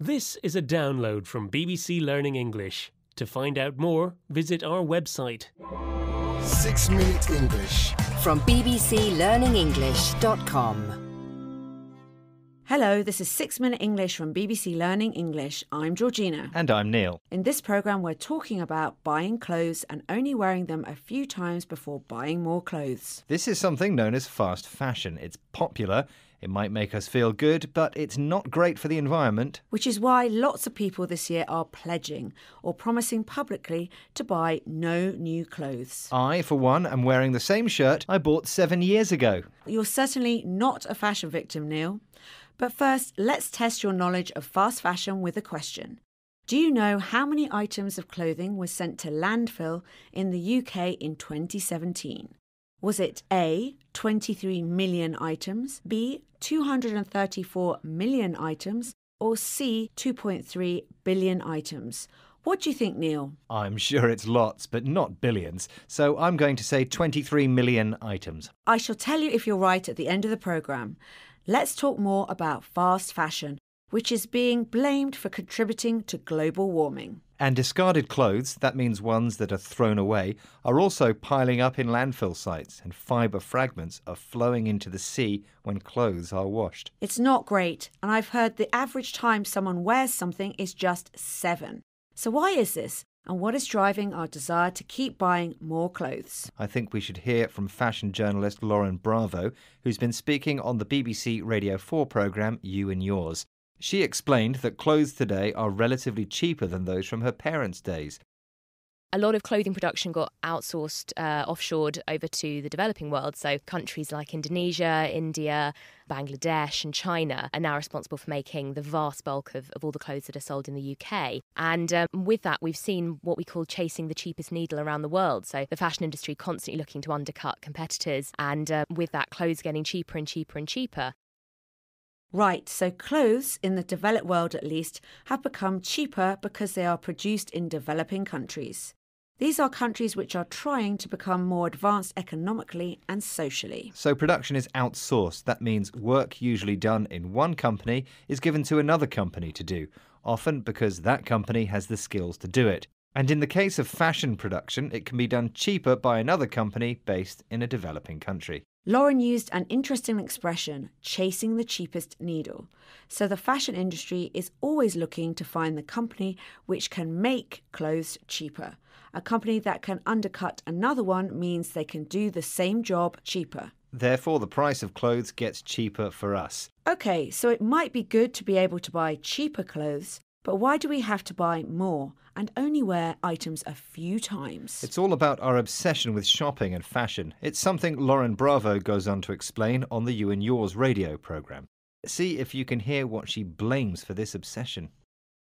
This is a download from BBC Learning English. To find out more, visit our website. 6 Minute English From bbclearningenglish.com. Hello, this is 6 Minute English from BBC Learning English. I'm Georgina. And I'm Neil. In this programme, we're talking about buying clothes and only wearing them a few times before buying more clothes. This is something known as fast fashion. It's popular, it might make us feel good, but it's not great for the environment. Which is why lots of people this year are pledging or promising publicly to buy no new clothes. I, for one, am wearing the same shirt I bought 7 years ago. You're certainly not a fashion victim, Neil. But first, let's test your knowledge of fast fashion with a question. Do you know how many items of clothing were sent to landfill in the UK in 2017? Was it A, 23 million items, B, 234 million items, or C, 2.3 billion items? What do you think, Neil? I'm sure it's lots, but not billions, so I'm going to say 23 million items. I shall tell you if you're right at the end of the programme. Let's talk more about fast fashion, which is being blamed for contributing to global warming. And discarded clothes, that means ones that are thrown away, are also piling up in landfill sites, and fibre fragments are flowing into the sea when clothes are washed. It's not great, and I've heard the average time someone wears something is just 7. So why is this, and what is driving our desire to keep buying more clothes? I think we should hear from fashion journalist Lauren Bravo, who's been speaking on the BBC Radio 4 programme You and Yours. She explained that clothes today are relatively cheaper than those from her parents' days. A lot of clothing production got outsourced, offshored over to the developing world. So countries like Indonesia, India, Bangladesh and China are now responsible for making the vast bulk of all the clothes that are sold in the UK. And with that, we've seen what we call chasing the cheapest needle around the world. So the fashion industry constantly looking to undercut competitors. And with that, clothes getting cheaper and cheaper and cheaper. Right, so clothes, in the developed world at least, have become cheaper because they are produced in developing countries. These are countries which are trying to become more advanced economically and socially. So production is outsourced. That means work usually done in one company is given to another company to do, often because that company has the skills to do it. And in the case of fashion production, it can be done cheaper by another company based in a developing country. Lauren used an interesting expression, chasing the cheapest needle. So the fashion industry is always looking to find the company which can make clothes cheaper. A company that can undercut another one means they can do the same job cheaper. Therefore, the price of clothes gets cheaper for us. OK, so it might be good to be able to buy cheaper clothes, but why do we have to buy more and only wear items a few times? It's all about our obsession with shopping and fashion. It's something Lauren Bravo goes on to explain on the You and Yours radio programme. See if you can hear what she blames for this obsession.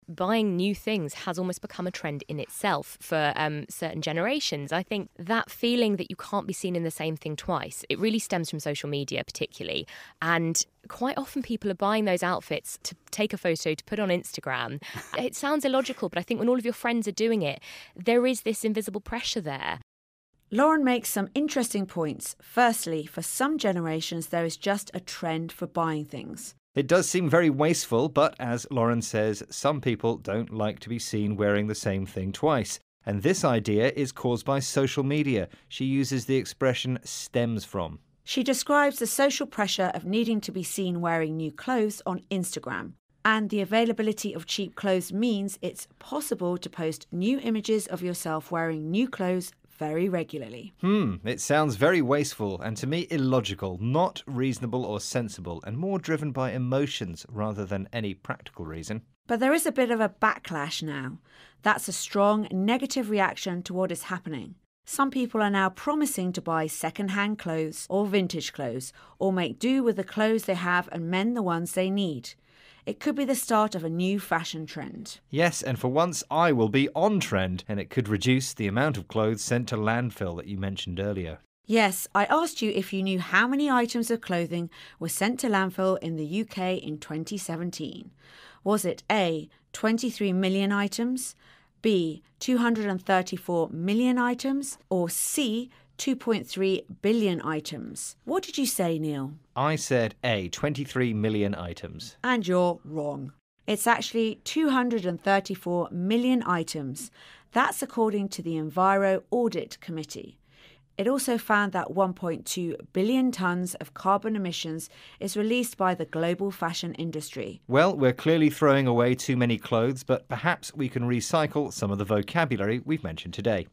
Buying new things has almost become a trend in itself for certain generations. I think that feeling that you can't be seen in the same thing twice, it really stems from social media particularly. And quite often people are buying those outfits to take a photo to put on Instagram. It sounds illogical, but I think when all of your friends are doing it, there is this invisible pressure there. Lauren makes some interesting points. Firstly, for some generations, there is just a trend for buying things. It does seem very wasteful, but as Lauren says, some people don't like to be seen wearing the same thing twice. And this idea is caused by social media. She uses the expression stems from. She describes the social pressure of needing to be seen wearing new clothes on Instagram. And the availability of cheap clothes means it's possible to post new images of yourself wearing new clothes very regularly. It sounds very wasteful and to me illogical, not reasonable or sensible, and more driven by emotions rather than any practical reason. But there is a bit of a backlash now. That's a strong negative reaction to what is happening. Some people are now promising to buy second-hand clothes or vintage clothes, or make do with the clothes they have and mend the ones they need. It could be the start of a new fashion trend. Yes, and for once I will be on trend, and it could reduce the amount of clothes sent to landfill that you mentioned earlier. Yes, I asked you if you knew how many items of clothing were sent to landfill in the UK in 2017. Was it A, 23 million items, B, 234 million items, or C, 2.3 billion items? What did you say, Neil? I said A, 23 million items. And you're wrong. It's actually 234 million items. That's according to the Enviro Audit Committee. It also found that 1.2 billion tonnes of carbon emissions is released by the global fashion industry. Well, we're clearly throwing away too many clothes, but perhaps we can recycle some of the vocabulary we've mentioned today.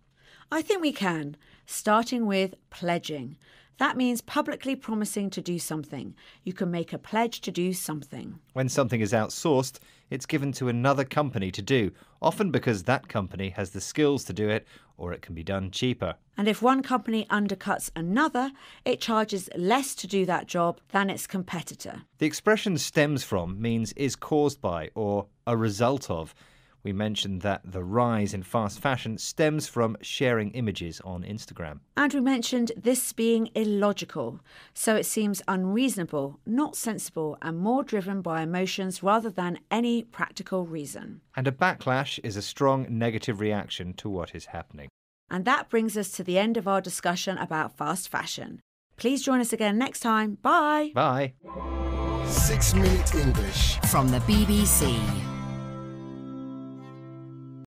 I think we can, starting with pledging. That means publicly promising to do something. You can make a pledge to do something. When something is outsourced, it's given to another company to do, often because that company has the skills to do it, or it can be done cheaper. And if one company undercuts another, it charges less to do that job than its competitor. The expression stems from means is caused by or a result of. We mentioned that the rise in fast fashion stems from sharing images on Instagram. And we mentioned this being illogical, so it seems unreasonable, not sensible, and more driven by emotions rather than any practical reason. And a backlash is a strong negative reaction to what is happening. And that brings us to the end of our discussion about fast fashion. Please join us again next time. Bye! Bye! 6 Minute English from the BBC.